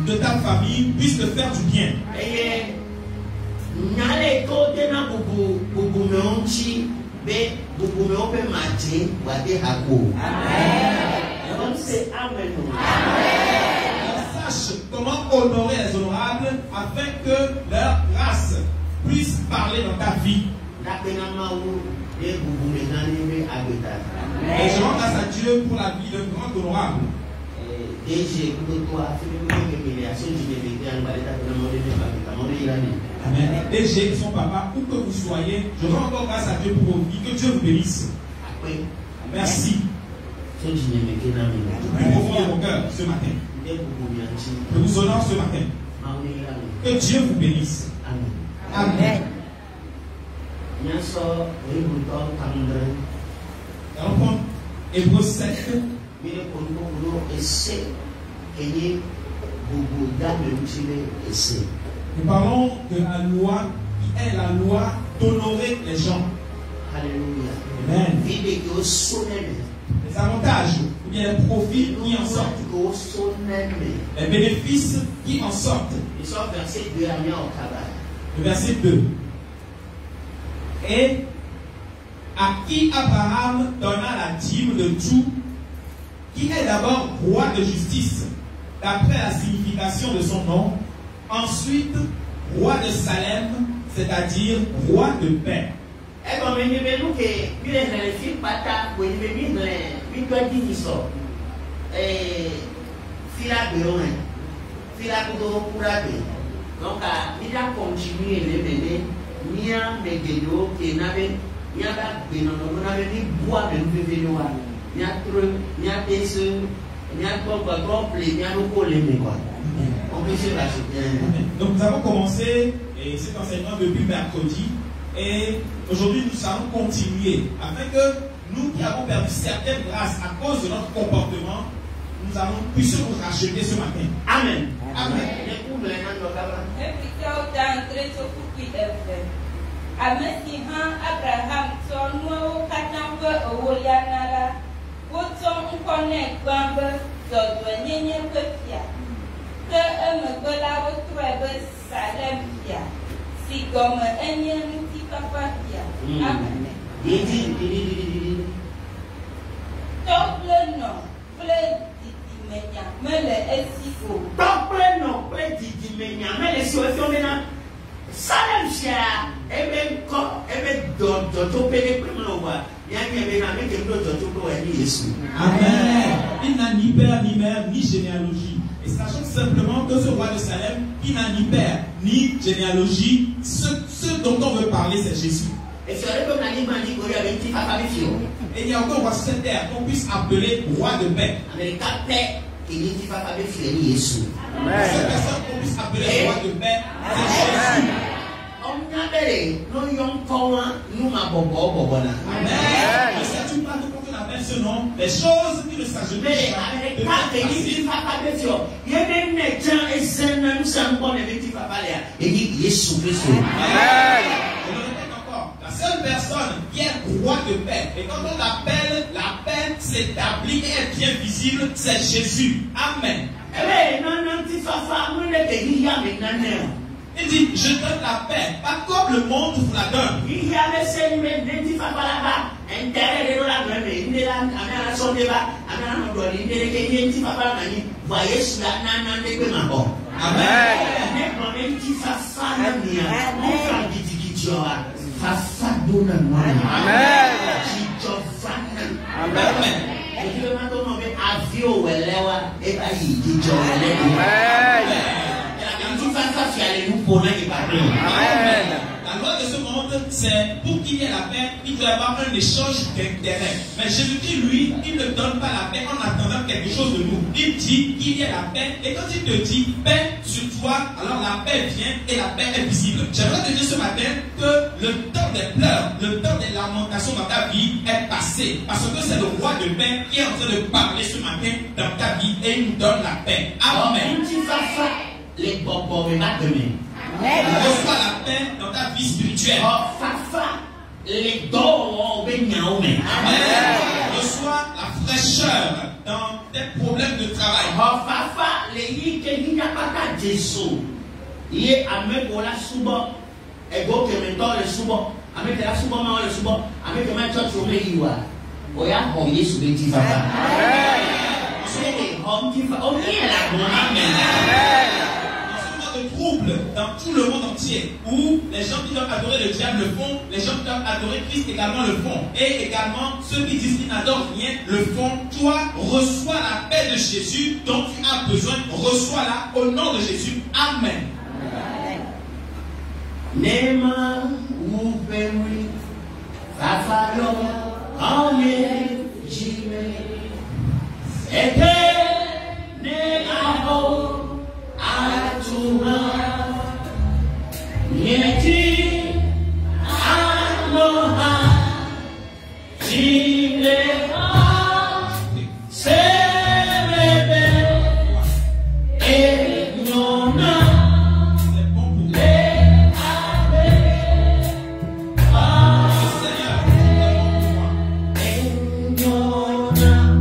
de ta famille puisse te faire du bien. Sache comment honorer les honorables afin que leur grâce puisse parler dans ta vie. Et je rends grâce à Dieu pour la vie d'un grand honorable. Amen. DG, son papa, où que vous soyez, je rends encore grâce à Dieu pour vos vies. Que Dieu vous bénisse. Merci. Du plus profond de mon cœur ce matin. Je vous honore ce matin. Que Dieu vous bénisse. Amen. Allons prendre Hébreux 7. Nous parlons de la loi qui est la loi d'honorer les gens. Alléluia. Amen. Les avantages ou bien les profits qui en sortent. Les bénéfices qui en sortent. Le verset 2. Et à qui Abraham donna la dîme de tout, qui est d'abord roi de justice, d'après la signification de son nom, ensuite roi de Salem, c'est-à-dire roi de paix. Donc nous avons commencé cet enseignement depuis mercredi et aujourd'hui nous allons continuer afin que nous qui avons perdu certaines grâces à cause de notre comportement, nous allons puissions nous racheter ce matin. Amen. Amen. Abraham son katamba owolianara woton nkone gbambe dodo nyenye pefia ke emegbela wotrebe Salem fia si gome enye nuti papa fia. Amen. Tople no ple didimenya mele esiko. Tople no ple didimenya mele esiko mena Salem fia ebe ko ebe dodo to pele primo wa. Amen. Il n'a ni père, ni mère, ni généalogie. Et sachant simplement que ce roi de Salem, il n'a ni père, ni généalogie, ce dont on veut parler, c'est Jésus. Et il y a encore voici cette terre qu'on puisse appeler roi de paix. Cette personne qu'on puisse appeler roi de paix, c'est Jésus. Amen. Ne sais-tu pas que quand on appelle ce nom, les choses qui ne s'ajoutent pas. La seule personne qui est roi de paix, et quand on l'appelle, la paix s'établit et est bien visible, c'est Jésus. Amen. Il dit, je donne la paix, pas comme le monde vous la donne. La La loi de ce monde, c'est pour qu'il y ait la paix, il doit y avoir un échange d'intérêts. Mais Jésus-Christ, lui, il ne donne pas la paix en attendant quelque chose de nous. Il dit qu'il y ait la paix, et quand il te dit paix sur toi, alors la paix vient et la paix est visible. J'aimerais te dire ce matin que le temps des pleurs, le temps des lamentations dans ta vie est passé. Parce que c'est le roi de paix qui est en train de parler ce matin dans ta vie et il nous donne la paix. Amen. Les bonbons, mais pas demain. Reçois la paix dans ta vie spirituelle. Les dons, Amen. Reçois la fraîcheur dans tes problèmes de travail. Les qui n'a pas de Jésus. Il est à me pour la souba. Et go que me donne le souba. Avec la souba, le souba. Avec le maître sur le liwa. Oya, on y est sous les tifas. De trouble dans tout le monde entier, où les gens qui doivent adorer le diable le font, les gens qui doivent adorer Christ également le font, et également ceux qui disent qu'ils n'adorent rien le font. Toi, reçois la paix de Jésus dont tu as besoin, reçois-la au nom de Jésus. Amen. Nema ou Pemri, Fafalo, Amen, Jimé, et Negao. Atuma Yeti Aloha Jilea Serebe Enyona Le Abe Enyona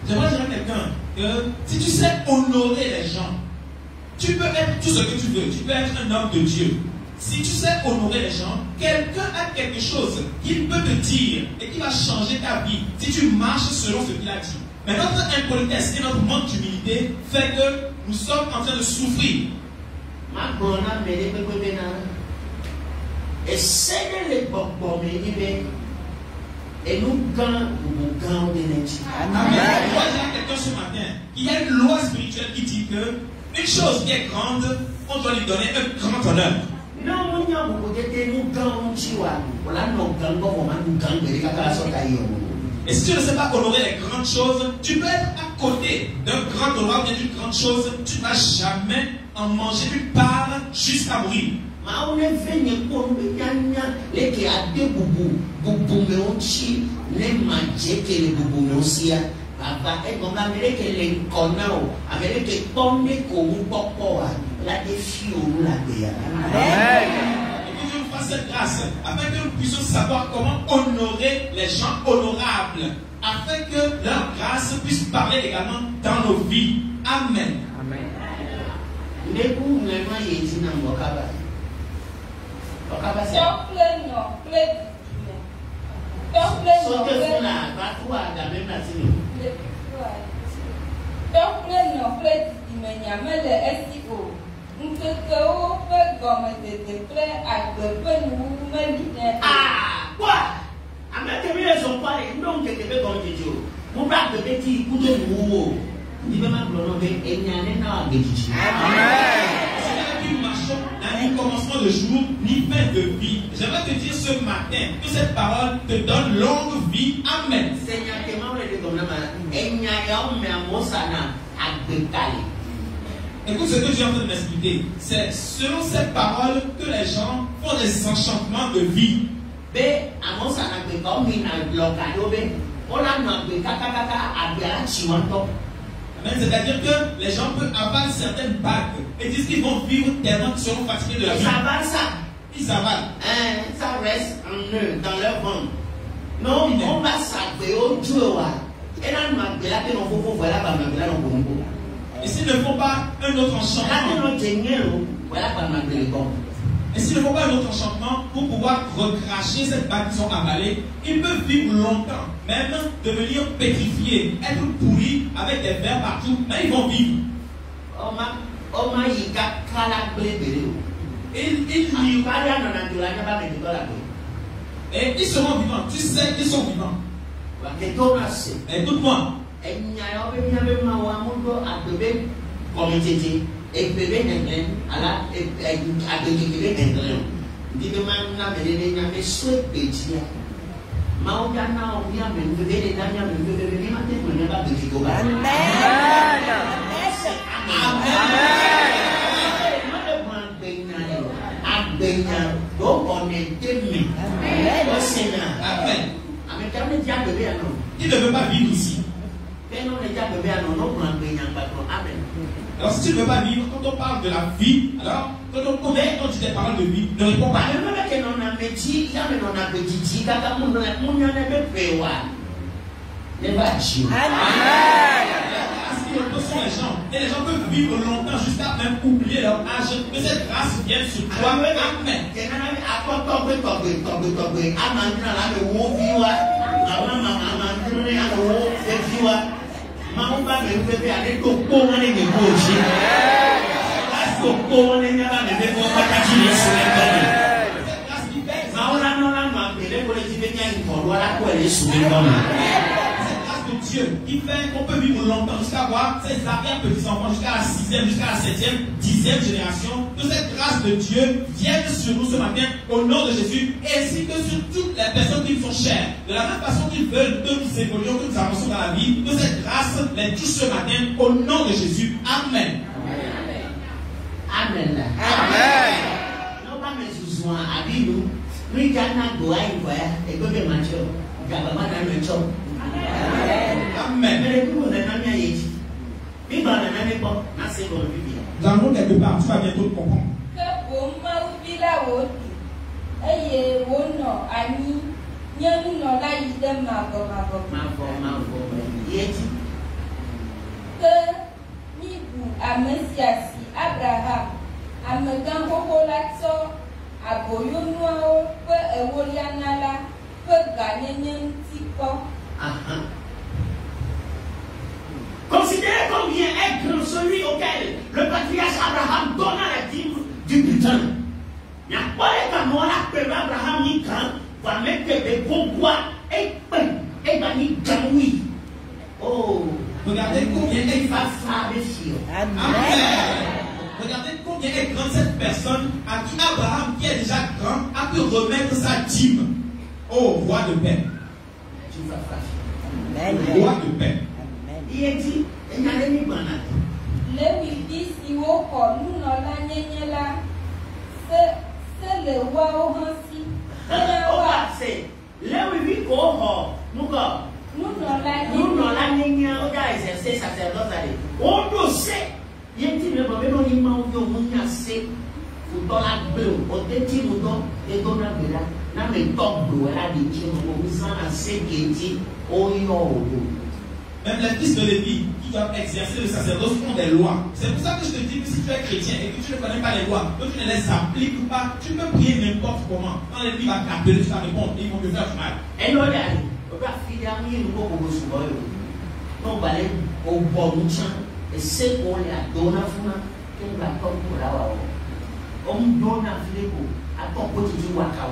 J'aimerais dire à quelqu'un que si tu sais honorer les gens, tu peux être tout ce que tu veux, tu peux être un homme de Dieu. Si tu sais honorer les gens, quelqu'un a quelque chose qu'il peut te dire et qui va changer ta vie si tu marches selon ce qu'il a dit. Mais notre impolitesse et notre manque d'humilité fait que nous sommes en train de souffrir. Et c'est les bonbons, et nous gagnons d'énergie. Amen. Je vois quelqu'un ce matin. Il y a une loi spirituelle qui dit que une chose qui est grande, on doit lui donner un grand honneur. Et si tu ne sais pas honorer les grandes choses, tu peux être à côté d'un grand honneur et d'une grande chose, tu ne vas jamais en manger une part jusqu'à mourir. Cette grâce, afin que nous puissions savoir comment honorer les gens honorables, afin que leur grâce puisse parler également dans nos vies. Amen. Amen. Quoi? Nous marchons ni commencement de jour, ni fin de vie. J'aimerais te dire ce matin que cette parole te donne longue vie. Amen. Écoute ce que je viens de m'expliquer. C'est selon cette parole que les gens font des enchantements de vie. C'est-à-dire que les gens peuvent avoir certaines bagues et disent qu'ils vont vivre tellement qu'ils seront fatigués de la vie. Ils avalent ça. Ils avalent. Ça reste en eux, dans leur ventre. Non, on va s'appeler au Dieu. Et s'ils ne font pas un autre enchantement, pour pouvoir recracher cette bague qu'ils ont avalée, ils peuvent vivre longtemps, même devenir pétrifiés, être pourris avec des vers partout, mais ils vont vivre. Et ils seront vivants, tu sais qu'ils sont vivants. Écoute-moi. Il ne veut pas vivre ici. Alors si tu ne veux pas vivre, quand on parle de la vie, alors quand on dit des paroles de vie, ne réponds pas. Sont les gens. Et les gens peuvent vivre longtemps jusqu'à même oublier leur âge. Que cette grâce vienne sur toi. Amen. Dieu qui fait qu'on peut vivre longtemps jusqu'à voir ses arrière-petits-enfants jusqu'à la 6e, jusqu'à la 7e, 10e génération. Que cette grâce de Dieu vienne sur nous ce matin au nom de Jésus, ainsi que sur toutes les personnes qui nous sont chères. De la même façon qu'ils veulent que nous évoluions, que nous avancions dans la vie, que cette grâce les touche ce matin au nom de Jésus. Amen. Amen. Amen. Non pas mes sous-soins à nous. Nous gagnons doigt et voilà et que les machos, gardons dans le chop. Amen. Nous allons quelque part, tu vas bientôt comprendre. Abraham, considérez combien est grand celui auquel le patriarche Abraham donna les dîmes du butin. Il n'y a pas les camarades que Abraham y grand, va mettre des bons bois et gagner gamoui. Oh, regardez combien il va faire des filles. Amen. Regardez combien combien est grande cette personne à qui Abraham, qui est déjà grand, a pu remettre sa dîme au roi de paix. Le roi de paix. Il est dit, il n'y a rien de bon. Lévi dit si vous nous n'avons là, c'est le roi au Hansi. C'est Lévi nous n'avons pas exercé sacerdoce. On doit sait. Il y a un type de problème, on y manque de assez. Dans la bleue, au déti, nous donnons et donnons la bleue. N'a mais top bleu, elle a dit, nous avons assez qui dit, oh, même les fils de Lévi qui doivent exercer le sacerdoce ont des lois. C'est pour ça que je te dis que si tu es chrétien et que tu ne connais pas les lois, que tu ne les appliques pas, tu peux prier n'importe comment. Quand l'ennemi va t'appeler, tu vas répondre, ils vont te faire du mal. Et nous, on va finir nous souvent. On va aller au bon champ et c'est qu'on a donné à vous, qu'on va pas pour la on donne à vous, à ton côté du waka.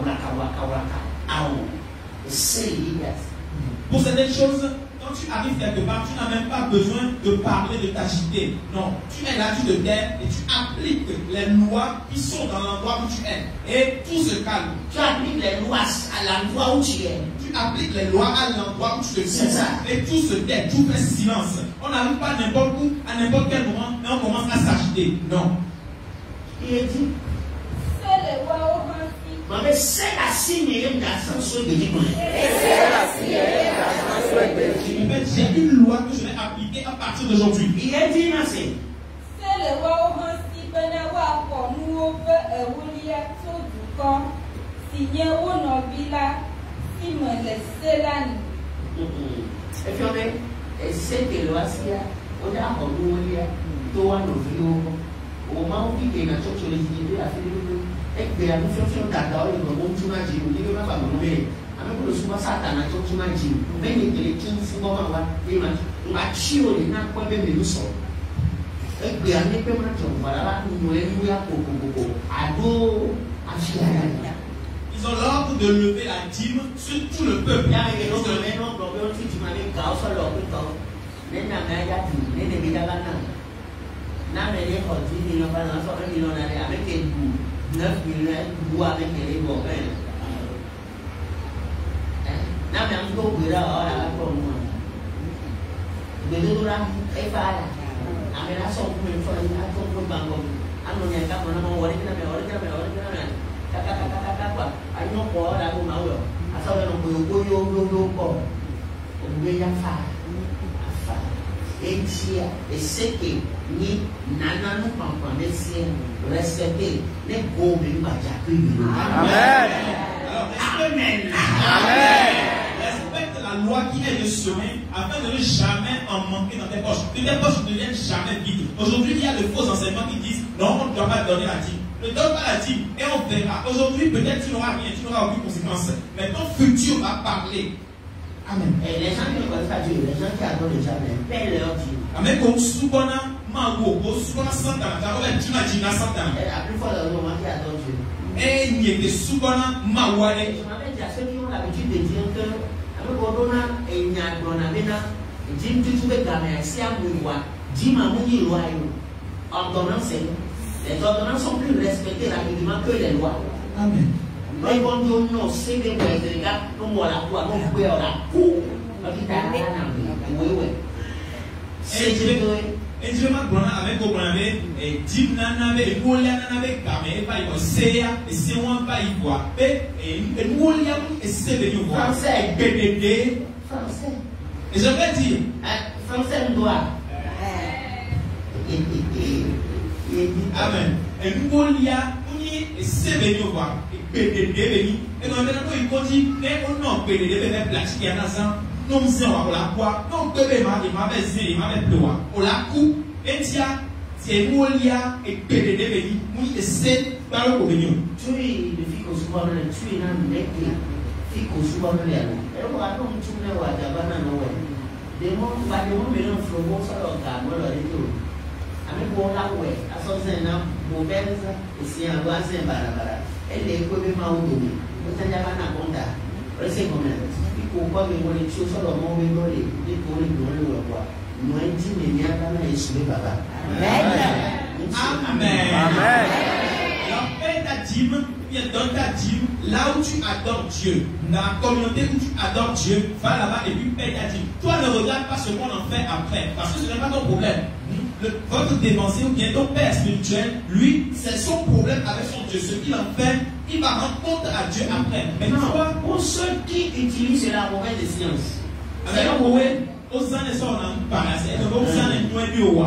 Pour certaines choses, quand tu arrives quelque part, tu n'as même pas besoin de parler, de t'agiter. Non, tu es là, tu te tais et tu appliques les lois qui sont dans l'endroit où tu es. Et tout se calme. Tu appliques les lois à l'endroit où tu es. Tu appliques les lois à l'endroit où tu te trouves. Et tout se tait, tout fait silence. On n'arrive pas n'importe où, à n'importe quel moment, mais on commence à s'agiter. Non. Il est dit. C'est le roi au Hansi. Mais c'est la signe de la censure de Dieu. J'ai une loi que je vais appliquer à partir d'aujourd'hui. Il est dit, c'est le roi au Hansi, Benawa, pour nous, William, tout du corps, signé au Nobila, Simon, le Célani. Et puis, on c'est que le Asia, on a un William, toi, nos vieux, au moment où il y a une chose sur les idées, à faire et que la notion d'adore, il va monter ma vie, il va pas me nommer. Avec le souvent Satan, à tout ma vie, mais il est 15 mois, il m'a tué, il n'a pas même nous sortir. Et que la népé maintenant, voilà, nous nous avons beaucoup, ado, ils ont l'ordre de lever la dîme sur tout le peuple. Il y a des gens qui ont problème, si tu m'as dit, quand on leur dit, mais n'a pas dit, mais ne me pas n'a mais les produits, ils n'ont pas d'enfants, ils n'ont pas avec les goûts. 9 millions bois avec les bons. N'a même pas de là, pour moi. De tout là, et pas là. À la sorte de une fois, il y a un peu de banque. À mon état, on a mon wallet, on a non pas là pour moi. À ça, on peut go. On veut y faire. Et c'est que ni nana nous comprenons respecter les gourmets Amen. Amen. Respecte la loi qui est de semer afin de ne jamais en manquer dans tes poches. Que tes poches ne deviennent jamais vides. Aujourd'hui, il y a de faux enseignements qui disent non, on ne doit pas donner la dîme. Ne donne pas la dîme et on verra. Aujourd'hui, peut-être tu n'auras rien, tu n'auras aucune conséquence. Mais ton futur va parler. Amen. Et les gens qui ne connaissent pas Dieu, les gens qui adorent les gens, paient leur Dieu. Amen. Comme Soubona, Mango, Soubona Santana, tu m'as dit Santana. Et la plus forte de l'homme qui adore Dieu. Et il y a des Soubona, Mawale. Je m'avais dit à ceux qui ont l'habitude de dire que, avec Odona et Nyagronamena, Jim Tutuwe Gamé, si à Mouiwa, Jim Amouni Loi, ordonnance, les ordonnances sont plus respectées rapidement que les lois. Amen. Mais quand on nous sait que les gars, nous voilà quoi, nous pouvons la cour. Et je m'apprends avec au Bramé, et Jim Nanabe, et Moulia Nanabe, Gamé, pas y voir, Seya, et Sewan pas y voir, et Moulia, et c'est venu voir. Français, BDD, français. Et j'aimerais dire, français nous doit. Amen. Et Moulia, et c'est venu voir. BDD venu. Et nous avons dit, mais on n'a pas BDD, plastique, à Nazan. Non, c'est la quoi. Non, bébé, il m'a baisé, il m'a fait pleurer. On la coupe, et tiens, c'est Moulia et BDD venu. Oui, et c'est dans le communion. Tu es le fille au soir, tu es dans le mec, fille au soir, et on va donc tourner au Adabana. Des mots, pas de mots, mais on fait bon, ça leur garde, on leur dit. Avec bon la ouais, à son sénat, mauvaise, et c'est un voisin barabara. Elle est comme un maudit. Vous savez, à la conta. C'est comme ça. Il faut pas me voir les choses sur le monde, mais les pour les quoi. Nous, on dit, mais il y a pas mal de papa. Amen. Amen. Alors, paie ta dîme, bien donne ta dîme là où tu adores Dieu. Dans la communauté où tu adores Dieu, va là-bas et puis paie ta dîme. Toi, ne regarde pas ce qu'on en fait après, parce que ce n'est pas ton problème. Votre dépensier ou bien ton père spirituel, lui, c'est son problème avec son Dieu. Ce qu'il en fait, il va rendre compte à Dieu après. Mais toi, pour ceux qui utilisent la mauvaise science, c'est la mauvaise. Aux ans de son en paraissait, aux ans de nous et nous,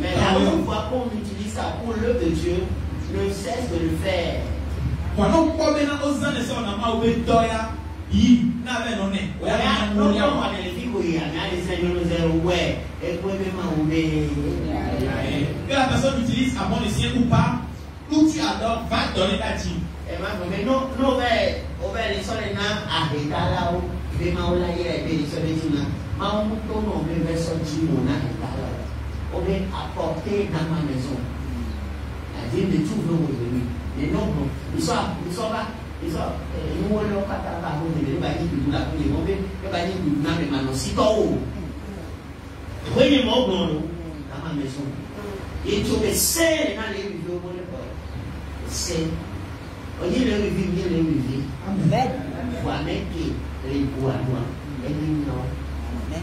mais la fois qu'on utilise ça pour l'œuvre de Dieu, ne cesse de le faire. Pendant qu'on est aux ans de son en mauvais doya, il n'avait non né. Que la personne utilise à bon escient ou pas, où tu adores, va donner ta dîme. Mais non, on va les sols et n'a arrêté là où les maola y a été les sols et n'a. Maman, on va sortir mon arrêté. On va apporter dans ma maison. La dîme de tout le monde aujourd'hui. Mais non, ils sont là. Ils sont nous, on n'a pas de parole, mais les bâtis du bout là, les mauvais, les bâtis du bout là, mais maintenant, si t'en prenez mon bon dans ma maison. Et tu me sais, dans les vidéos, c'est. On dit le revivre. Amen. Voilà qui les bois, et non.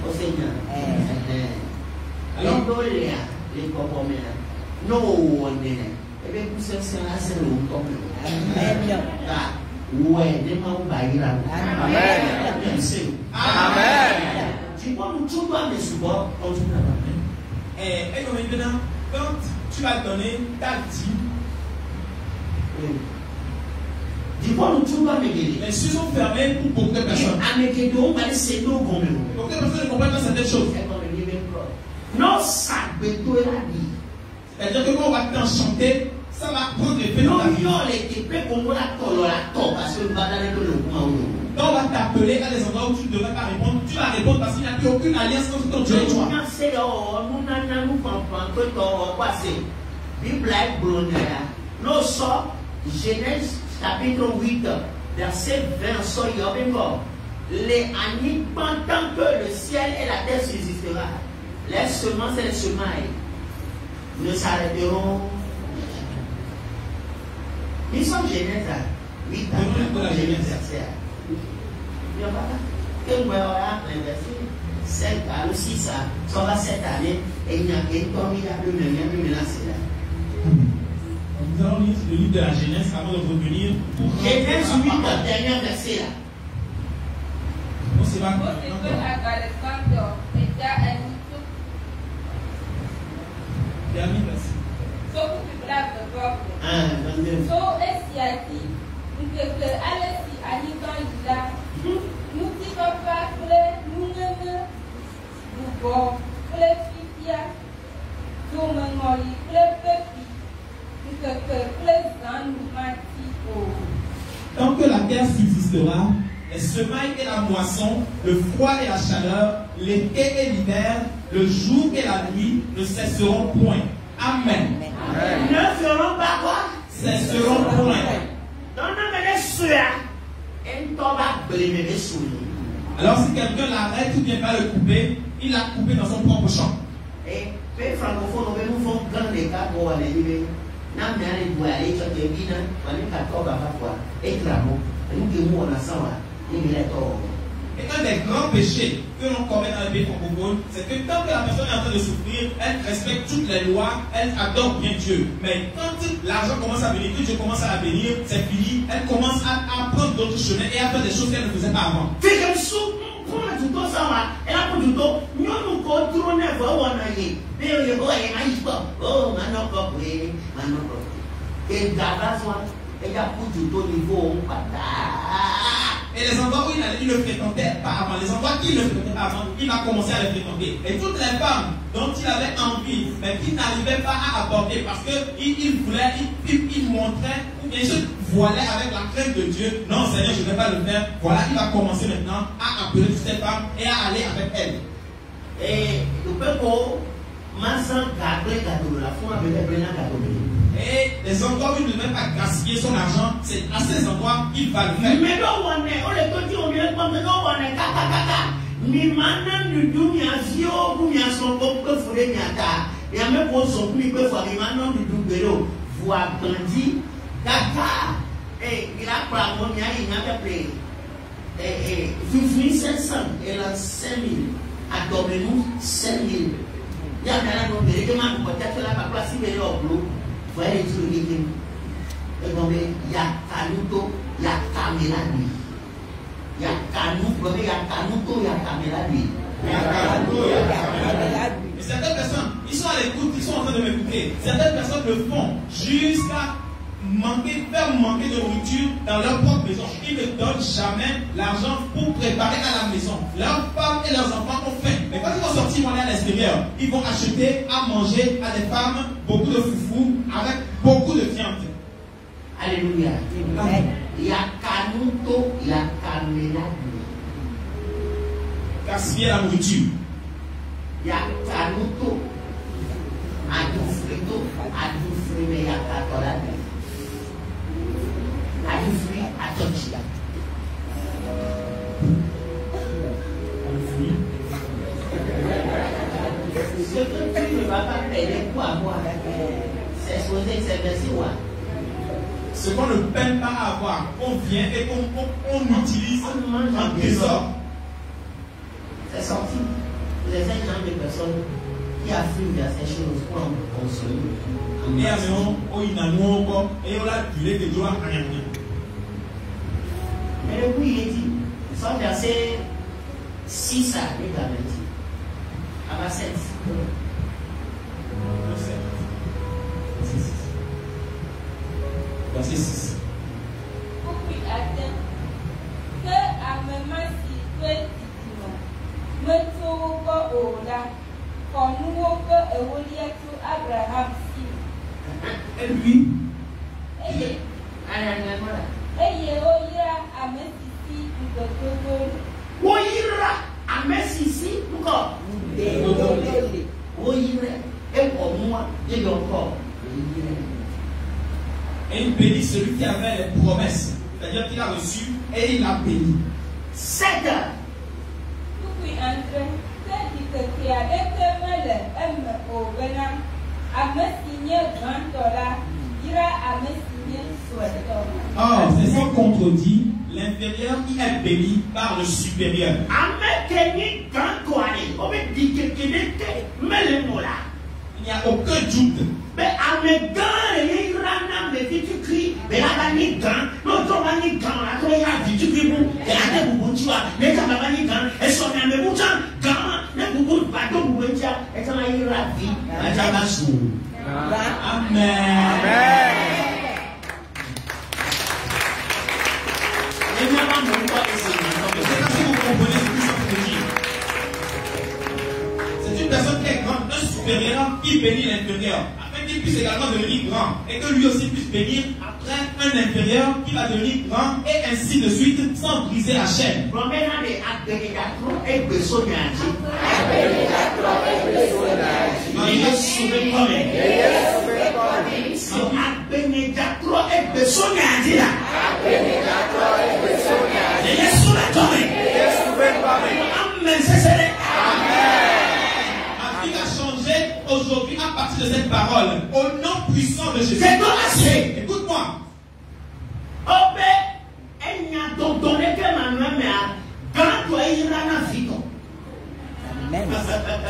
Au Seigneur. Alors, les copains, non, on est. Et bien, vous savez, c'est un long Amen. Ouais, des mains baillées là. Amen. Amen. Tu vois, tout doit me supporter. Et maintenant, quand tu vas donner ta dîme, les cieux sont fermés pour beaucoup de personnes. Beaucoup de personnes ne comprennent pas certaines choses. C'est-à-dire que quand on va t'enchanter, ça va prendre effet dans ta vie. Quand on va t'appeler à des endroits où tu ne devrais pas répondre, tu vas répondre parce qu'il n'y a plus aucune alliance entre ton Dieu et toi. Genèse chapitre 8, verset 20, les années pendant que le ciel et la terre subsistera, les semences et les semailles ne s'arrêteront. Nous sommes Genèse 8, verset. Il n'y a pas que moi, verset 7 à 6, ça va cette année, et il n'y a qu'un temps, il y a plus de même menacé là. Nous allons lire le livre de la Genèse avant de revenir. Genèse 8, dernier verset là. C'est pas quoi. Dernier verset. Tant que la terre subsistera, les semailles et la moisson, le froid et la chaleur, l'été et l'hiver, le jour et la nuit ne cesseront point. Amen. Ne feront pas quoi? Cesseront point. Alors si quelqu'un l'arrête ou bien va le couper, il l'a coupé dans son propre champ. Et les francophones, nous faisons grand écart pour aller vivre. Nous avons aller sur des bines, on est à toi parfois, et clamons, nous on a ça, il est tort. Et un des grands péchés que l'on commet dans le pays francophone, c'est que tant que la personne est en train de souffrir, elle respecte toutes les lois, elle adore bien Dieu. Mais quand l'argent commence à venir, que Dieu commence à venir, c'est fini, elle commence à prendre d'autres chemins et à faire des choses qu'elle ne faisait pas avant. Et les endroits où il ne fréquentait pas avant, les endroits qu'il ne fréquentait pas avant, il va commencer à les fréquenter. Et toutes les femmes dont il avait envie, mais qu'il n'arrivait pas à aborder parce qu'il voulait, il montrait, ou bien je voilais avec la crainte de Dieu, non Seigneur, je ne vais pas le faire. Voilà, il va commencer maintenant à appeler toutes ces femmes et à aller avec elles. Et le peuple, et les endroits où il ne devait pas gaspiller son argent, c'est à ces endroits qu'il va le faire. Mais non, on est, on est dit, on est comme non, on est kaka. Mi mana nudu mi azio bu mi aso ko fure mi ata. Ya me ko so mi pe fo mi mana nudu gbero. Voix grandi kaka. Il a pas mon ya il n'a pas payé. Vivre 500 et la 5000. Adorez-nous 5000. Il y a un homme qui m'a peut-être là pas place il est au boulot. Voyez sur le game. Et donc il y a Kanuto, il y a Kamela lui. Il y a Kanuto, il y a Kanuto, il y a Kamela lui. Il y a Kanuto, il y a Kamela lui. Et certaines personnes, ils sont à l'écoute, ils sont en train de m'écouter. Certaines personnes le font jusqu'à faire manquer de nourriture dans leur propre maison. Ils ne donnent jamais l'argent pour préparer à la maison. Leurs femmes et leurs enfants ont faim. Mais quand ils vont sortir, ils vont aller à l'extérieur. Ils vont acheter à manger à des femmes beaucoup de foufou avec beaucoup de viande. Alléluia. Il y a Kanuto, il y a Kamela. Gaspiller la nourriture. Il y a Kanuto, Adufrito, Adufrime, il y a Katola. Adufri, Atochi. Ce que tu ne vas pas payer pour avoir, c'est supposé c'est merci. Ce qu'on ne peine pas à avoir, on vient et on utilise en trésor. C'est sorti. Vous êtes un genre de personnes qui affirment vers ces choses pour en consommer. Et alors, on y a nous encore, et on a duré de joie à rien. Mais le coup, il est dit, soit verset 6 à 8 à 20. À ma 7. Verset 6. Puis attends que à maman si tu es me trouve au là, comme nous que Ewolia to Abraham si. Et lui, Oira à Messisi de Togo. Oira à Messisi, pourquoi? Oira, et pour moi, il y a encore. et il bénit celui qui avait les promesses. C'est-à-dire qu'il a reçu et il a béni. 7 heures. Puis entre ceux qui avaient que le M au Bénin, à me signer grand dollar, ira à me signer soit. Or, c'est sans contredit, l'inférieur qui est béni par le supérieur. Il n'y a aucun doute. Mais à mes gants, il y a un petit cri, mais là, il y a un gant, l'autre va y gant, là, il y a un petit cri, et là, il y a un gant, mais gant, et son ami, mais gant, il y a un bateau, et là, il y a un vie, il y a un sou. Amen. Et là, on va voir ici. Je ne sais pas si vous comprenez ce que je veux dire. C'est une personne qui est grande, un supérieur qui bénit l'inférieur. Qu'il puisse également devenir grand et que lui aussi puisse bénir après un inférieur qui va devenir grand et ainsi de suite sans briser la chaîne. Aujourd'hui, à partir de cette parole, au nom puissant de Jésus, écoute-moi.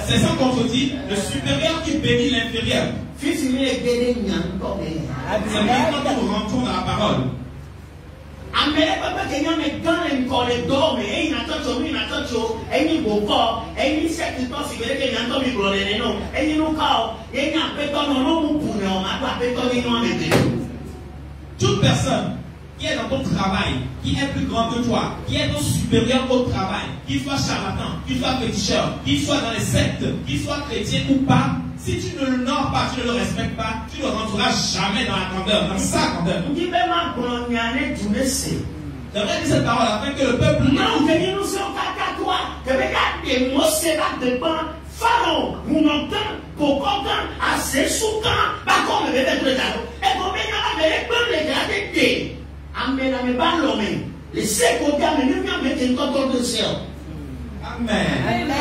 C'est sans contredit le supérieur qui bénit l'inférieur. C'est maintenant que nous rentrons dans la parole. Toute personne qui est dans ton travail, qui est plus grand que toi, qui est ton supérieur au travail, qu'il soit charlatan, qu'il soit féticheur, qu'il soit dans les sectes, qu'il soit chrétien ou pas, si tu ne l'honores pas, tu ne le respectes pas, tu ne rentreras jamais dans la grandeur, dans sa grandeur. J'aimerais dire cette parole afin que le peuple... Non, nous sommes Pharaon, vous m'entendez, pour comprendre, assez souvent, pas comme le bébé de l'État. Et pour bien les peuples les gradés, amène à mes ballons, les secs au gars, mais nous avons mis une contrôle de ciel. Amen.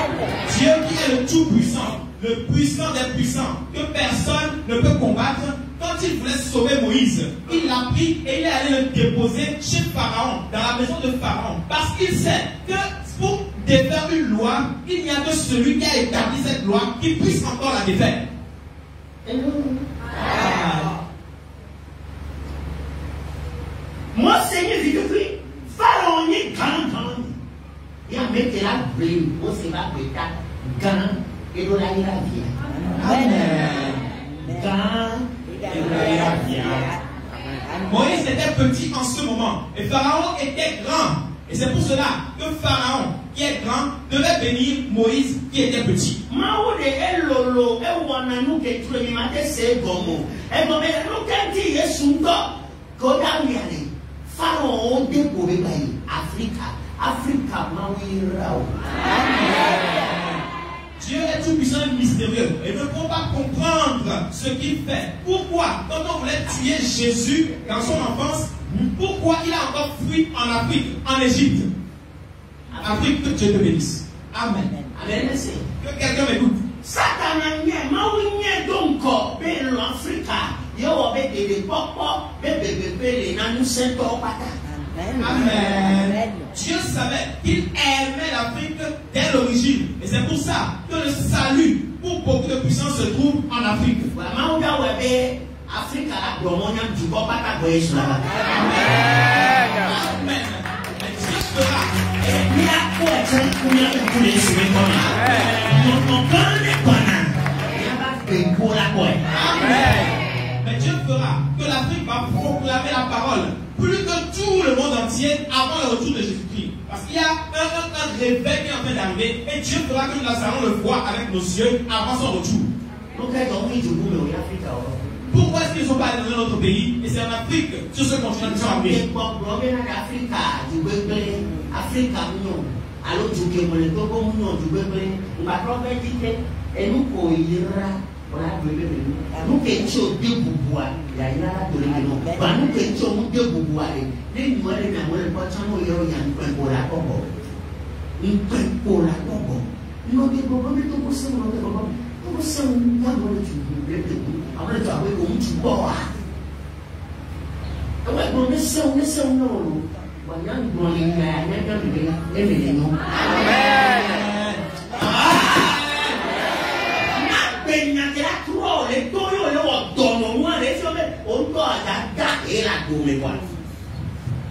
Dieu qui est le tout-puissant, le puissant des puissants, que personne ne peut combattre. Quand il voulait sauver Moïse, il l'a pris et il est allé le déposer chez Pharaon, dans la maison de Pharaon. Parce qu'il sait que pour défaire une loi, il n'y a que celui qui a établi cette loi qui puisse encore la défaire. Moi, Seigneur, je te prie, Pharaon est grand. Il a mis la brille, moi, c'est ma pétate, grand, et de la vie. Amen. Moïse était petit en ce moment et Pharaon était grand. Et c'est pour cela que Pharaon, qui est grand, devait bénir Moïse qui était petit. Dieu est tout puissant et mystérieux et ne peut pas comprendre ce qu'il fait. Pourquoi, quand on voulait tuer Jésus dans son enfance, pourquoi il a encore fui en Afrique, en Égypte? Afrique, que Dieu te bénisse. Amen. Amen. Merci. Que quelqu'un m'écoute. Satan n'y est, donc, l'Afrique, il y a des pop-pop, les nanous Amen. Dieu savait qu'il aimait l'Afrique dès l'origine. Et c'est pour ça que le salut pour beaucoup de puissance se trouve en Afrique. Amen. Amen. Et Dieu fera. Amen. Mais Dieu fera que l'Afrique va proclamer la parole plus que tout le monde entier avant le retour de Jésus-Christ. Parce qu'il y a un réveil qui est en train d'arriver et Dieu fera que nous allons le voir avec nos yeux avant son retour. Pourquoi est-ce qu'ils ne sont pas allés dans un autre pays? Et c'est en Afrique, sur ce continent qu'ils sont arrivés.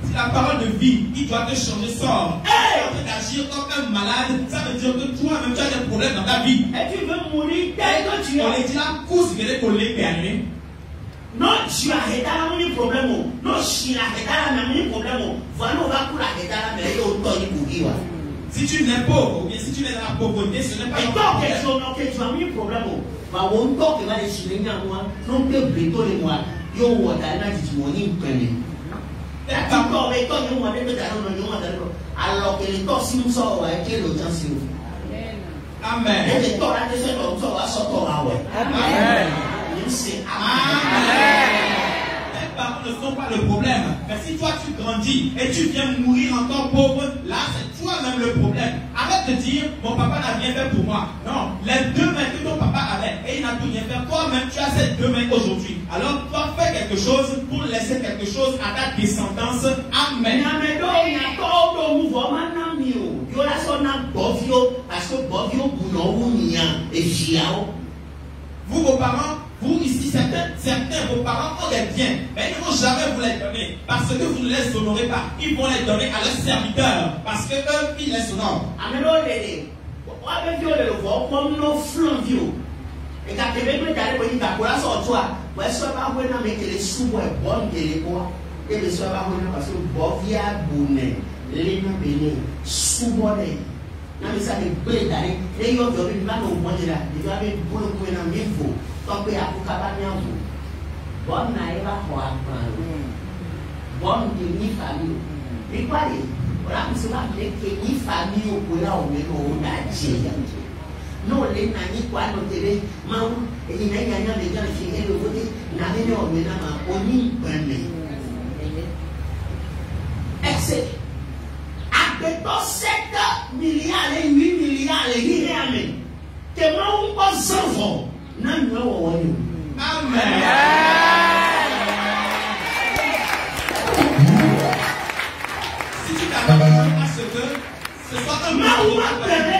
C'est la parole de vie qui doit te changer sort. Tu es en train d'agir comme un malade, ça veut dire que toi-même tu as des problèmes dans ta vie. Et tu veux mourir tel que tu es. On est dit la cause qui est collée et non, tu as un problème. Non, tu as un problème. Voilà, on va pour la mais il y a autant. Si tu n'es pauvre, ou bien si tu es dans la pauvreté, ce n'est pas un problème. Et donc, tu as un problème. Mais on peut que les Chiliens, non, que plutôt les mois, ils ont alors que les corps si nous sommes avec le temps sur vous. Amen. Et les corps là, c'est comme ça, va sortir là, ouais. Amen. Amen. Les parents ne sont pas le problème. Mais si toi tu grandis et tu viens mourir encore pauvre, là c'est toi-même le problème. Arrête de dire mon papa n'a rien fait pour moi. Non, les deux mains que ton papa avait et il n'a plus rien fait. Toi-même tu as ces deux mains aujourd'hui. Alors toi fais quelque chose pour laisser quelque chose à ta descendance. Amen. Vous vos parents, vous ici, certains vos parents ont des biens, mais ils ne vont jamais vous les donner parce que vous ne les honorez pas. Ils vont les donner à leurs serviteurs parce que eux, ils les honorent. Na misa de ble dare e yo do bi ba no mo jira di ga be bulu ko na mifo to pe akuka ba nya fu bon na e ba ho apa bon de ni fami bi kwale ora mi se ba le ke ni fami o ko ya o me no da je no le na ni kwa no tere ma u e ni na nya le ga ki e lo ko na me no me na ma o ni bane ese 7 milliards et 8 Amen. Si tu t'attends à ce que ce soit un membre de ta famille.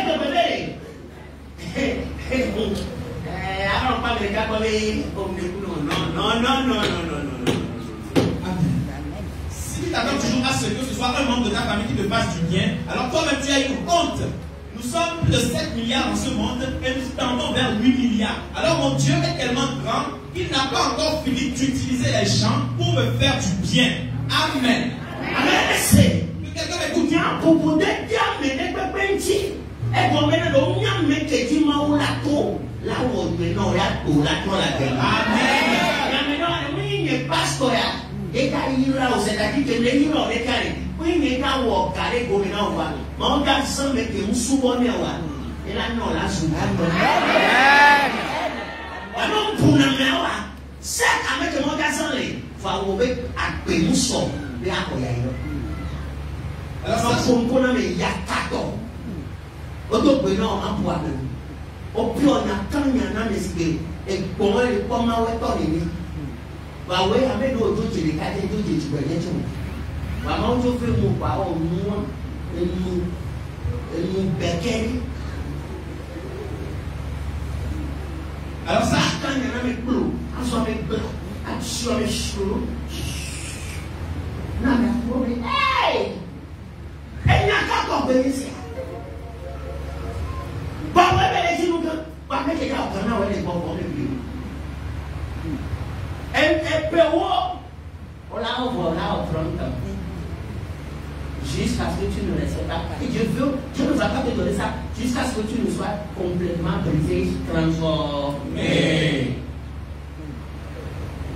Si tu t'attends toujours à ce que ce soit un membre de ta famille qui te fasse du bien, alors toi-même tu as une honte. Nous sommes plus de 7 milliards dans ce monde et nous tendons vers 8 milliards. Alors mon Dieu est tellement grand qu'il n'a pas encore fini d'utiliser les gens pour me faire du bien. Amen. Amen. Que quelqu'un m'écoute. Alors ça, jusqu'à ce que tu ne le sais pas. Et je ne vais pas te donner ça jusqu'à ce que tu ne sois complètement brisé, transformé.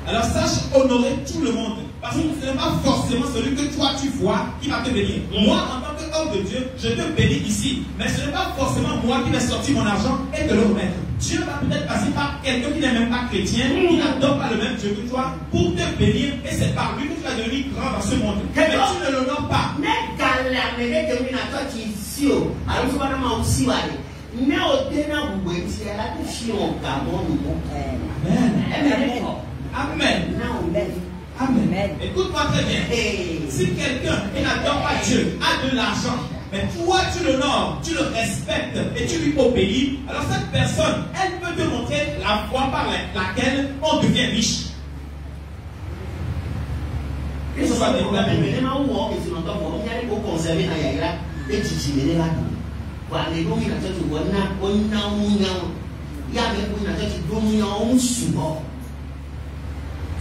Alors sache honorer tout le monde. Parce que ce n'est pas forcément celui que toi tu vois qui va te bénir. Moi, en tant qu'homme de Dieu, je te bénis ici. Mais ce n'est pas forcément moi qui vais sortir mon argent et te le remettre. Dieu va peut-être passer par quelqu'un qui n'est même pas chrétien, qui n'adore pas le même Dieu que toi, pour te bénir. Et c'est par lui que tu vas devenir grand dans ce monde. Mais tu ne l'honores pas. Amen. Amen. Écoute-moi très bien. Si quelqu'un qui n'adore pas Dieu a de l'argent, mais toi tu l'honores, tu le respectes et tu lui obéis, alors cette personne, elle peut te montrer la voie par laquelle on devient riche. Que ce soit des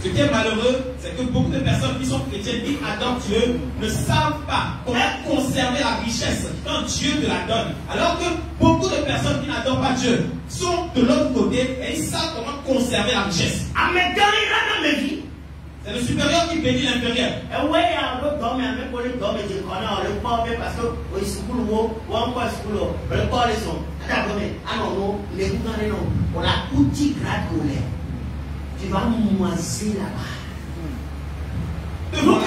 Ce qui est malheureux, c'est que beaucoup de personnes qui sont chrétiennes, qui adorent Dieu, ne savent pas comment conserver la richesse quand Dieu te la donne. Alors que beaucoup de personnes qui n'adorent pas Dieu sont de l'autre côté et ils savent comment conserver la richesse. C'est le supérieur qui bénit l'inférieur. Tu vas moisir là-bas. Donc,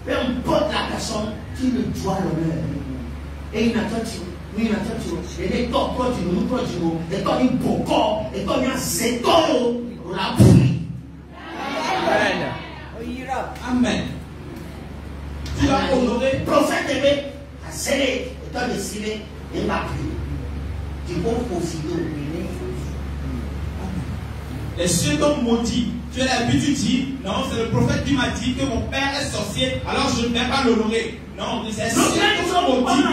peu importe la personne, tu le dois l'honneur. Et il n'attend pas. Il est top du monde, il est top du beau corps, il est top du zétoro, la pluie. Amen. Tu vas honorer. Prophète aimé, à scellé, et toi de scellé, il m'a pris. Tu peux profiter. Les cieux t'ont maudit. Tu as l'habitude, tu dis, non, c'est le prophète qui m'a dit que mon père est sorcier, alors je ne vais pas l'honorer. Non, c'est les cieux qui sont maudits.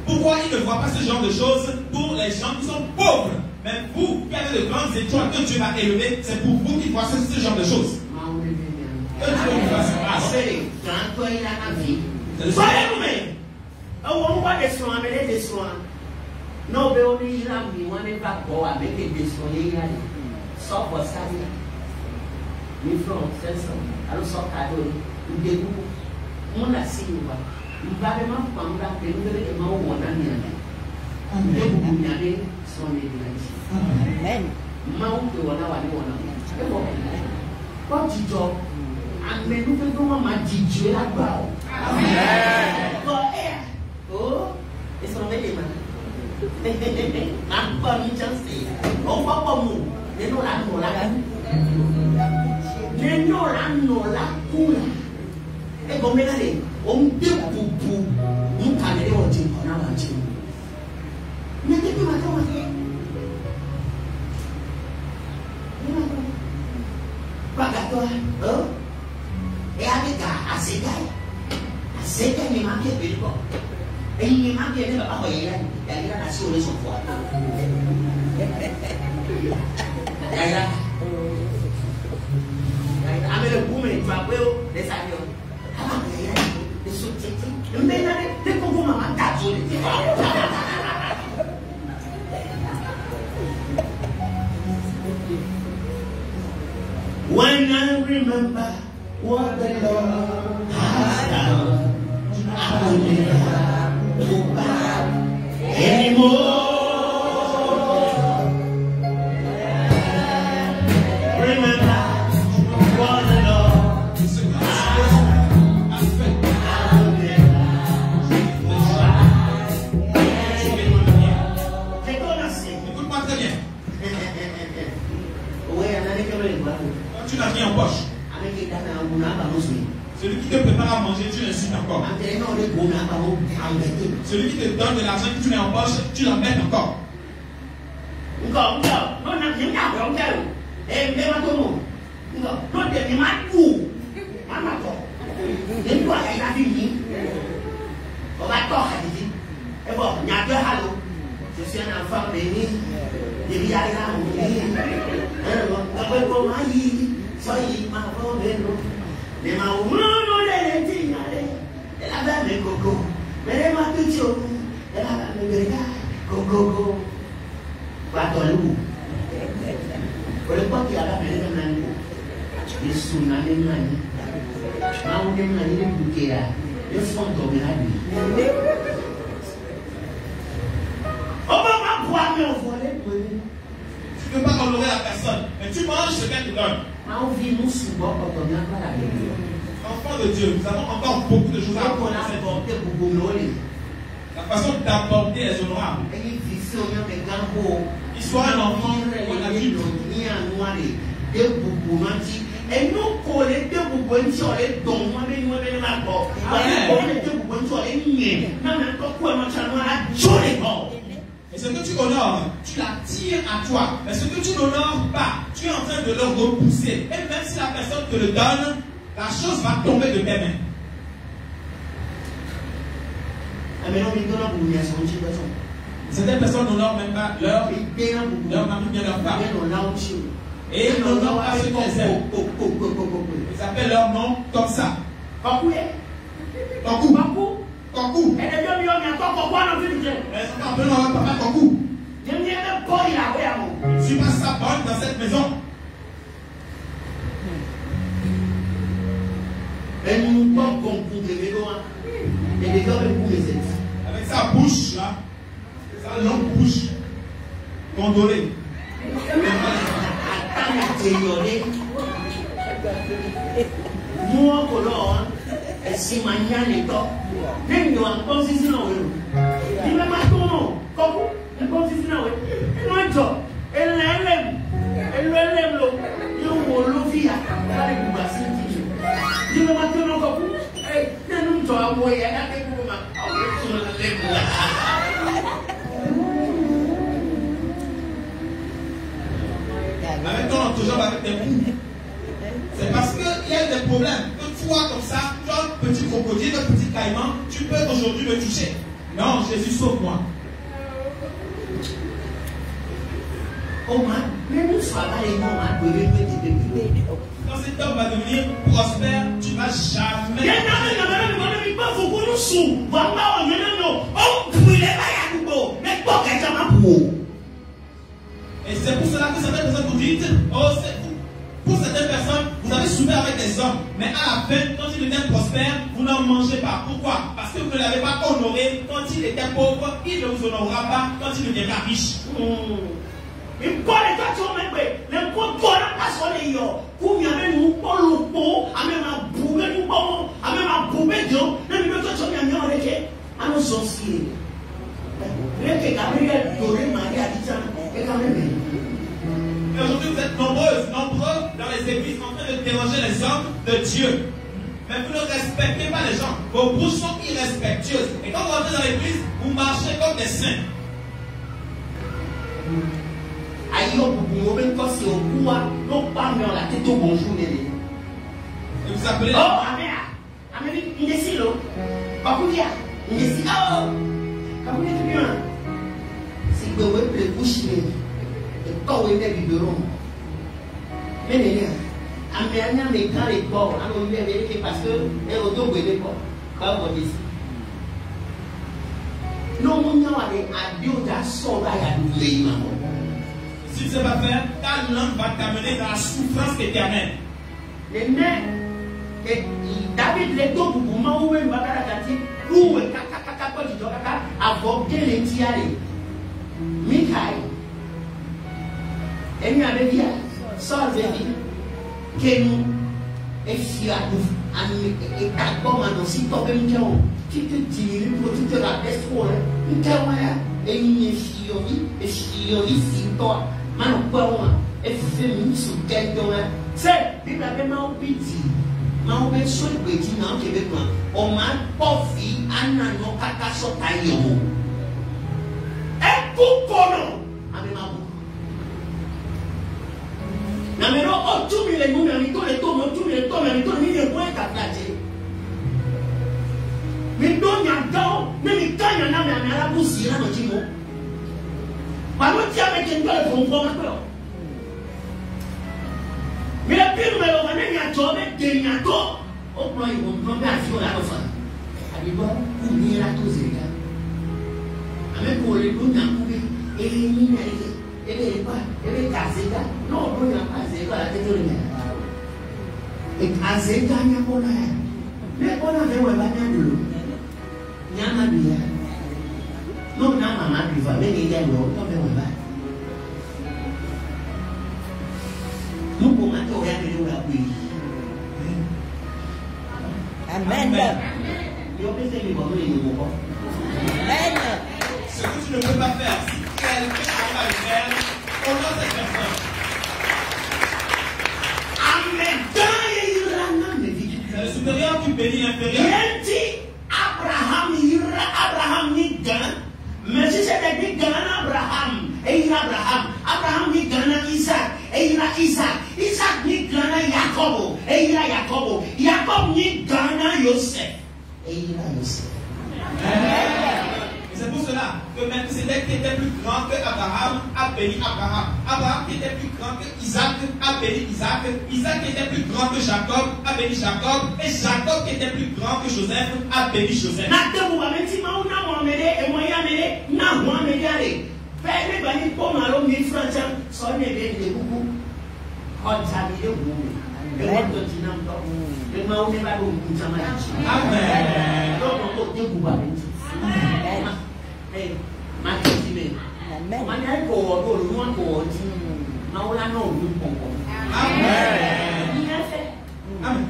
Pourquoi il ne voit pas ce genre de choses pour les gens qui sont pauvres? Mais vous, qui avez de grandes étoiles que Dieu va élever, c'est pour vous qui voyez ce genre de choses. Que Dieu vous fasse grâce. Non, mais on est là, on n'est pas bon avec les dessoyés. Sauf pour ça, 1000 francs, 500. Alors, sans cadeau, nous dégoûtons. On a signé. Nous vraiment prendre la peine de l'élément où on a mis. Nous dégoûtons son église. Amen. Maman, on a. Quand tu dors, mais nous faisons ma Dieu là-bas. Amen. Oh, et son élément. Apa ni chansi? On va pas mou. Neno la nola. Neno la nola kula. E gombe na le. On te pupu. Muka le o ti ona wa ti. Ne te pi mata wa. Pagato, oh. E abika asega. Asega ni ma ke belibo. Et il m'a dit, il a la sur les enfants. Avec le boum, tu vas voir les avions. Les sous-titres. Mais dès qu'on vous m'a tapé, when I remember what the Lord has done, I will never go back anymore. Remember what the Lord has done. I will never go back. Qu'est-ce qu'on a fait? Écoute-moi très bien. Oui, on a des caméras. Tu n'as rien en poche. Celui qui te prépare à manger, tu l'incites encore. Celui qui te donne de l'argent que tu mets en poche, tu l'emmènes encore. Je suis un enfant béni. Soy más joven, de más uno de leche, de la dame coco, me de más tucho, de la dame verga, coco, patolú. Por el cual que la dame de nani, es una de nani, más un de nani de buquera, es fondo de nani. Oh, maman, quoi, mais on voit les bruits. Tu ne peux pas honorer la personne, mais tu manges ce qu'elle te donne. Enfants de Dieu, nous avons encore beaucoup de choses à apprendre. La façon d'aborder les honorables. Il soit un enfant ou un adulte. Et nous, quand les deux boubouins sur les dons, moi, mais nous, les rapports. Les deux boubouins sur les niais. Non, mais pourquoi moi, tu as les bords? Et ce que tu honores, tu l'attires à toi. Mais ce que tu n'honores pas, tu es en train de le repousser. Et même si la personne te le donne, la chose va tomber de tes mains. Certaines personnes n'honorent même pas leur mari, bien leur femme. Et ils n'honorent pas ce qu'elles aiment. Ils appellent leur nom comme ça. Kakou. Kakou. Je ne suis pas sa bonne dans cette maison. Avec sa bouche là, sa longue bouche condolée. Moi, si mañana le toque, vengo a posición. Dime más cómo, ¿cómo? En posición, no hecho, el yo volvía para el Brasil. Dime más cómo, ¿cómo? No mucho agua, ya tengo más. Avec ton entourage, avec tes coups. C'est parce qu'il y a des problèmes. Que toi, comme ça, toi, petit crocodile, petit caïman, tu peux aujourd'hui me toucher. Non, Jésus, sauve-moi. Oh man, mais nous sommes pas les noms, quand cet homme va devenir prospère, tu ne vas jamais. Et c'est pour cela que certaines personnes vous dites, oh, pour certaines personnes, vous avez souffert avec des hommes, mais à la fin, quand il était prospère, vous n'en mangez pas. Pourquoi? Parce que vous ne l'avez pas honoré quand il était pauvre, il ne vous honorera pas quand il deviendra riche. Et aujourd'hui, vous êtes nombreux dans les églises en train de déranger les hommes de Dieu. Mais vous ne respectez pas les gens. Vos bouches sont irrespectueuses. Et quand vous entrez dans l'église, vous marchez comme des saints. Et vous appelez... Si tu ne sais pas faire, ta langue va t'amener dans la souffrance éternelle. David les deux pour moi où est Bakarakati où est Kakakaka du Dokaka avant qu'elle ait tiré. Mikaï. Et nous avons dit, sans venir, que nous, et si à nous, et qu'à comme un aussi, toi, même qui te dit, pour te la destroy, et nous, et si toi, maintenant, et féminin sous quel don, c'est, il avait ma opinion. Ma opinion est petit, non, Québécois. On m'a pas vu, un an, caca, sur taille. Et pourquoi non? Namero otumi le muna mitole tomo otumi le tomo mitole mimi kweka plaje. Midonya dao mimi kanya na me amara busira no jimo. Palo tia me kendo le pompo makro. Mi le piru me lo vane nya jobe de nya to. O pro yi bon pro me afio la no fa. Adibo uni la to zega. Ame ko le dunya ku bi e ni na ile. Ebe kaseka no dunya kaseka la teto le. E kaseka nya bona ya. Le bona ve we ba nya dulu. Nya na biya. No na mama bi fa me ni ya no to be we ba. No ko ma to ya ni la bi. Amen. Yo pensé que vous voulez nous voir. Amen. Ce que tu ne peux pas faire, si quelqu'un va le faire, honore cette personne. Amen. C'est le supérieur qui bénit l'inférieur. Abraham ni Ghana. Mais si c'était dit Ghana Abraham, et il Abraham. Abraham ni Ghana Isaac, et il a Isaac. Isaac ni Ghana Jacob, et il a Jacob. Jacob ni Ghana Joseph, et il a Joseph. C'est pour cela que même Melchisedec qui était plus grand que Abraham a béni Abraham. Abraham qui était plus grand que Isaac a béni Isaac. Isaac qui était plus grand que Jacob a béni Jacob. Et Jacob qui était plus grand que Joseph a béni Joseph.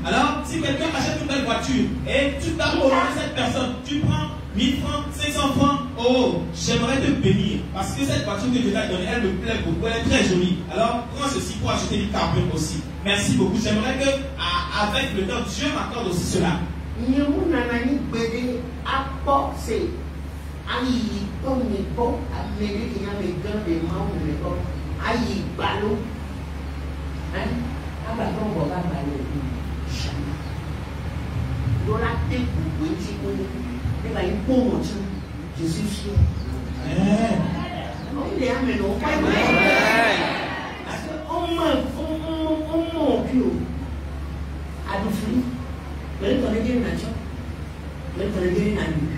Alors, si quelqu'un achète une belle voiture et tu dois honorer cette personne, tu prends 1000 francs, 500 francs, oh, j'aimerais te bénir parce que cette voiture que je t'ai donnée, elle me plaît beaucoup, elle est très jolie. Alors, prends ceci pour acheter du carbone aussi. Merci beaucoup. J'aimerais que, avec le temps, Dieu m'accorde aussi cela. Ayi tɔmi bɔ amene kenya me gan de mawu me bɔ ayi balo abatɔ bɔ ka balo lola te kuku eti ko ne ba yi kpo mo tu Jésus fiɛ ɔmu de ame na ɔkpa yi parce que ɔmu opi o adufuli lori tɔ ne diri na tsɔ lori tɔ ne diri na nu.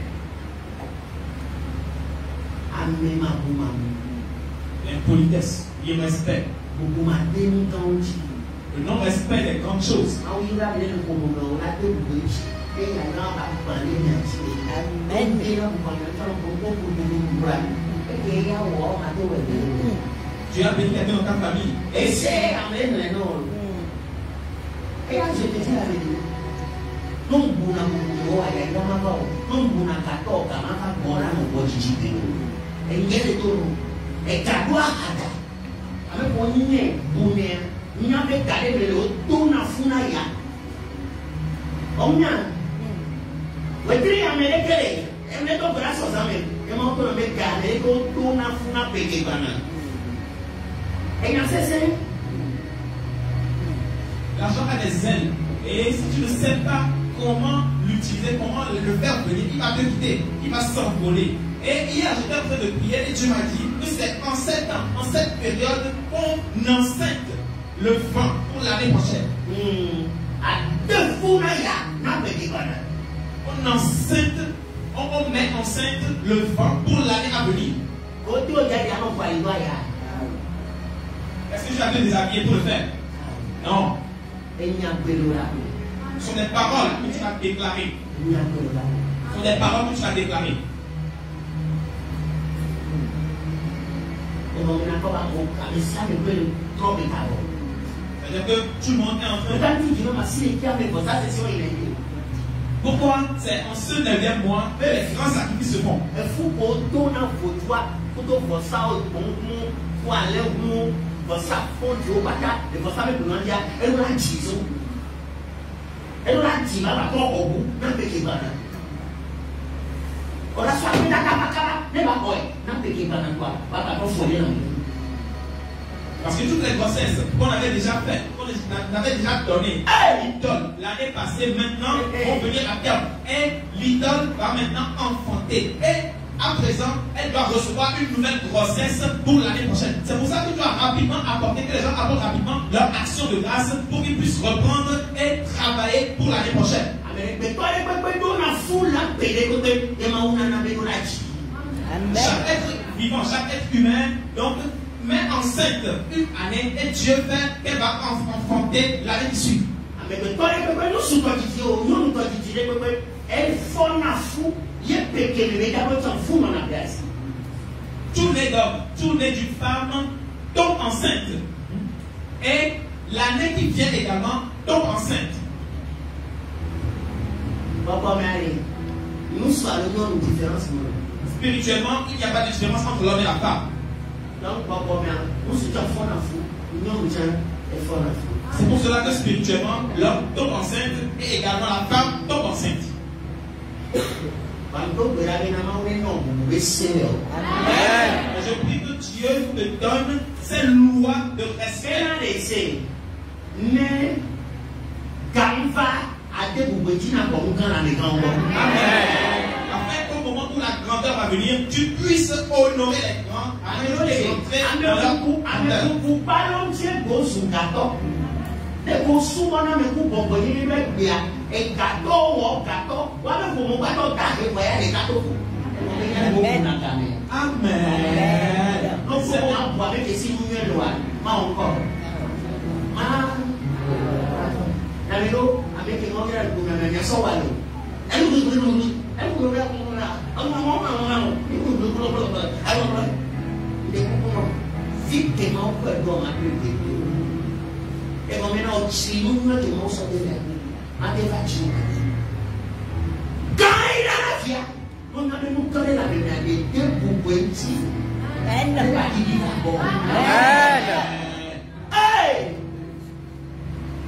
politesse, il respect. Le non-respect des grandes choses. Tu as béni quelqu'un dans ta famille. Et c'est amen, non. Et là, je te dis la vérité. Non, vous n'avez pas de non, vous n'avez pas de et kadwa ada ame ko nye bunya nya be kale be lo to na funa ya omnya wetri amelekele eme to braso zame e mo to be kale ko to na funa peke bana et na cesse l'argent a des ailes et si tu ne sais pas comment l'utiliser, comment le faire venir, il va te quitter, il va s'envoler. Et hier, j'étais en train de prier et Dieu m'a dit que c'est en cette période qu'on enseigne le vent pour l'année prochaine. On met enceinte le vent pour l'année à venir. Est-ce que tu as été déshabillé pour le faire? Non. Ce sont des paroles que tu vas déclarer. Ce sont des paroles que tu vas déclarer. C'est-à-dire que tout le monde est en train de... Pourquoi? C'est en ce 9e mois que les grands sacrifices se font. Parce que toutes les grossesses qu'on avait déjà faites, qu'on avait déjà données, l'idole, l'année passée, maintenant, vont venir à terme. Et l'idole va maintenant enfanter. Et à présent, elle doit recevoir une nouvelle grossesse pour l'année prochaine. C'est pour ça que tu dois rapidement apporter, que les gens apportent rapidement leur action de grâce pour qu'ils puissent reprendre et travailler pour l'année prochaine. Chaque être vivant, chaque être humain, donc, met enceinte une année et Dieu fait qu'elle va enfanter l'année qui suit. Tous les hommes, tous les d'une femme tombent enceintes. Et l'année qui vient également tombe enceinte. Spirituellement, il n'y a pas de différence entre l'homme et la femme. C'est pour cela que spirituellement, l'homme tombe enceinte et également la femme tombe enceinte. Je prie que Dieu te donne ces lois de respect. Afin qu'au moment où la grandeur va venir, tu puisses honorer les grands.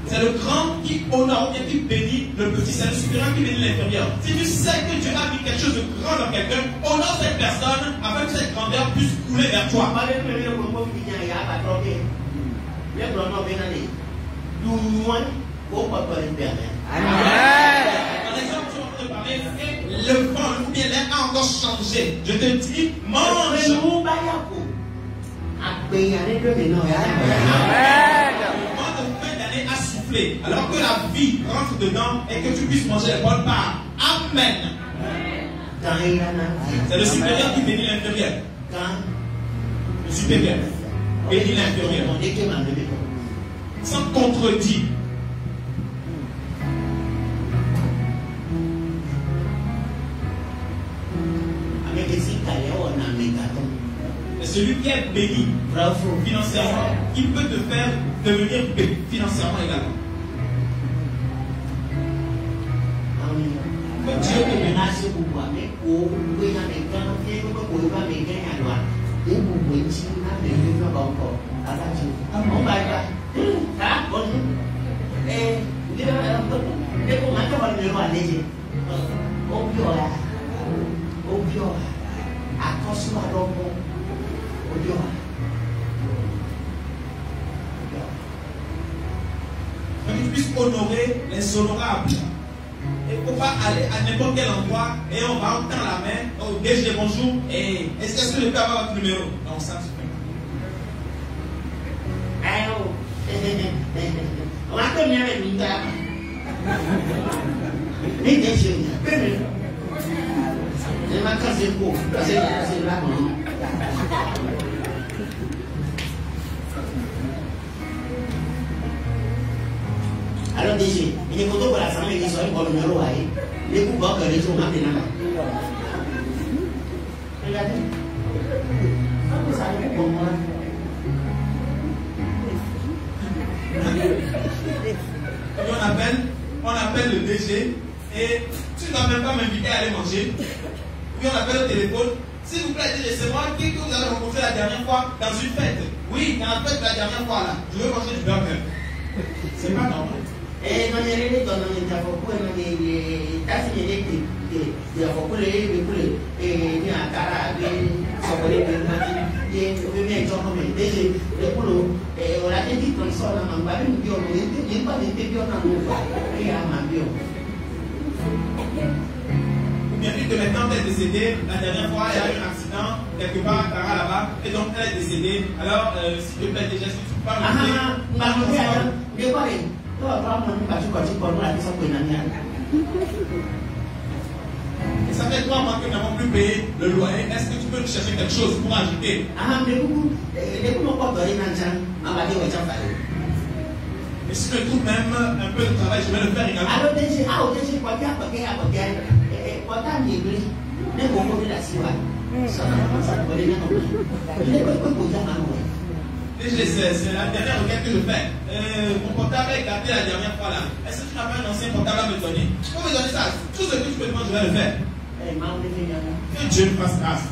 C'est le grand qui honore, qui bénit le petit, c'est le supérieur qui bénit l'inférieur. Si tu sais que Dieu a mis quelque chose de grand dans quelqu'un, honore cette personne afin que cette grandeur puisse couler vers toi. Le vent, ou bien l'air a encore changé. Je te dis, mange. Le vent de fin d'année a soufflé. Alors que la vie rentre dedans et que tu puisses manger les bonnes parts. Amen. C'est le supérieur qui bénit l'inférieur. Le supérieur. bénis l'inférieur. Sans contredit. Et celui qui est béni financièrement, il peut te faire devenir béni financièrement également. Que Dieu te bénisse. Que tu puisses honorer les honorables. Il ne faut pas aller à n'importe quel endroit et on va tendre la main, on dit bonjour et est-ce que je peux avoir votre numéro? Non, ça tu peux. On va te mettre une table. Mais bien sûr, je vais casser le pot. C'est là. Alors déjà, il est content pour la famille qui soit un bon numéro. Les coups que les gens ont maintenant. Regardez. Ça va pour moi. On appelle le DG et tu ne vas même pas m'inviter à aller manger. Puis on appelle au téléphone. S'il vous plaît, DG, c'est moi qui vous avez rencontré la dernière fois dans une fête. Oui, dans la fête de la dernière fois là. Je veux manger du burger. C'est pas normal. Et non, il y a des gens qui ont été bien vu que maintenant elle est décédée, la dernière fois il y a eu un accident quelque part à Cara là-bas et donc elle est décédée. Alors s'il te plaît déjà si tu peux pas ça fait 3 mois que nous n'avons plus payé le loyer. Est-ce que tu peux nous chercher quelque chose pour ajouter? Et si je trouve même un peu de travail, je vais le faire également. C'est la dernière requête que je fais. Mon portable est gardé la dernière fois là. Est-ce que tu n'as pas un ancien portable à me donner? Tu peux me donner ça. Tout ce que tu peux demander, je vais le faire. Que Dieu nous fasse grâce.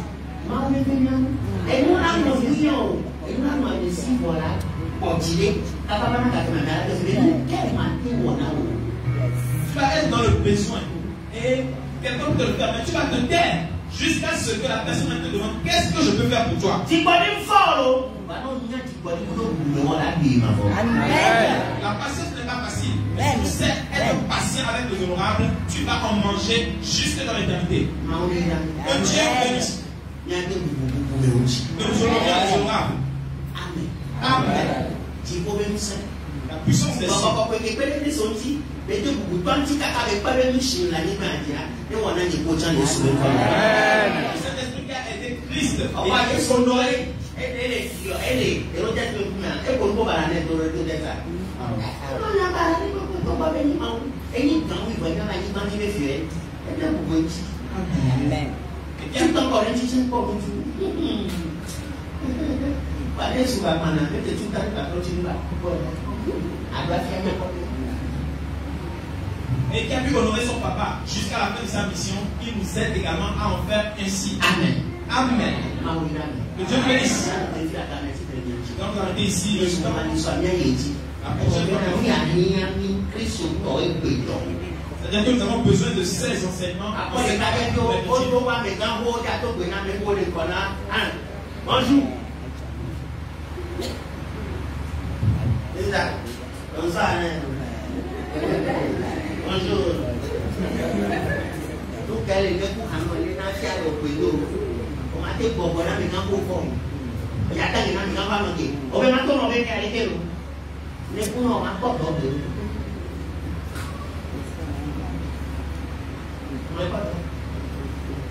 Tu vas être dans le besoin. Et quelqu'un peut te le faire, mais tu vas te taire jusqu'à ce que la personne te demande qu'est-ce que je peux faire pour toi. La patience n'est pas facile. Mais si tu sais être patient avec les honorables, tu vas en manger jusque dans l'éternité. Que Dieu bénisse. Que nous honorions les honorables. Amen. La puissance des cieux. Saint-Esprit qui a été Christ. Et qui a pu honorer son papa jusqu'à la fin de sa mission, il nous aide également à en faire ainsi. Amen. Amen. Que Dieu bénisse. Donc nous avons été ici le soir. La prochaine fois, c'est-à-dire que nous avons besoin de ces enseignements. Bonjour. Bonjour. Tout quel est le coup à mon état au pédo. On m'a dit bon, on a mis un coup fort. Il y a des gens qui n'ont pas manqué. On va maintenant on va venir avec eux. Les coups on m'a pas porté.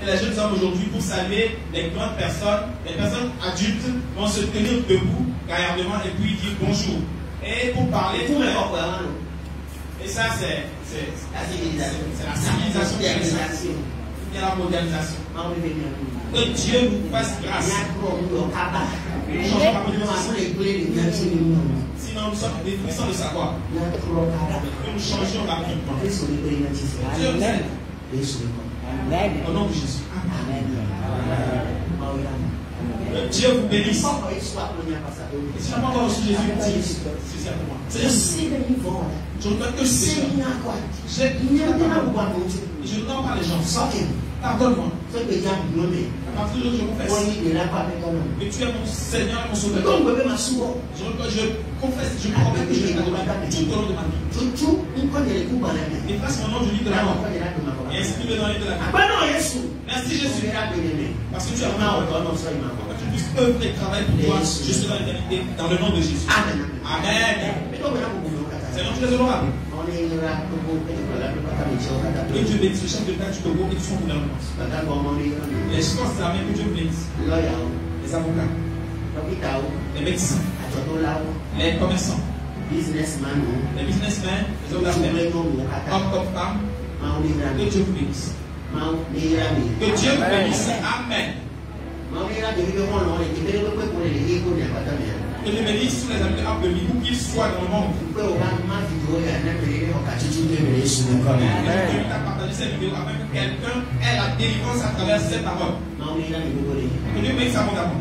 Et les jeunes hommes aujourd'hui, pour saluer les grandes personnes, les personnes adultes vont se tenir debout gaillardement et puis dire bonjour. Et pour parler, et ça c'est la civilisation. Il y a la modernisation. Que Dieu nous fasse grâce. Sinon nous sommes détruisants de savoir. Que nous changions rapidement. Dieu nous aide. Au nom de Jésus. Amen. Dieu vous bénisse. Et si je n'ai pas encore reçu Jésus, c'est pour moi. Je ne peux que c'est. Je ne tends pas les gens. Pardonne-moi. À partir de je confesse. Et tu es mon Seigneur et mon Sauveur. Je confesse, je promets que je vais t'adorer tout au long de ma vie. Et fasse mon nom du livre de la mort. Et inscris-le dans le livre de la vie. Merci Jésus. Parce que tu as mort. Que tu puisses œuvrer et travailler pour toi jusque dans l'éternité. Dans le nom de Jésus. Amen. Amen. Seigneur, tu es honorable. Que Dieu bénisse le chef de l'État du Togo et tout son gouvernement. Les forces armées, que Dieu bénisse. Les avocats, les médecins, les commerçants, les businessmen, les hommes d'affaires, hommes comme femmes. Que Dieu vous bénisse. Que Dieu vous bénisse. Amen. Que Dieu bénisse tous les amis de vie, où qu'ils soient dans le monde. Que Dieu t'a partagé cette vidéo afin que quelqu'un ait la délivrance à travers ces paroles. Que Dieu bénisse abondamment.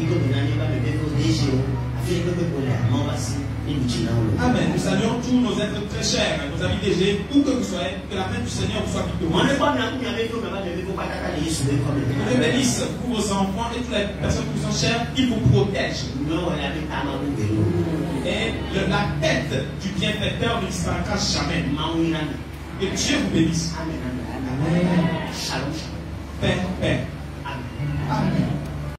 Amen. Nous saluons tous nos êtres très chers, nos amis DG, où que vous soyez, que la paix du Seigneur vous soit victorieuse. Que Dieu bénisse pour vos enfants et toutes les personnes qui vous sont chères, qui vous protègent. Et la tête du bienfaiteur ne disparaîtra jamais. Que Dieu vous bénisse. Amen. Amen. Shalom. Paix, paix. Amen. Amen.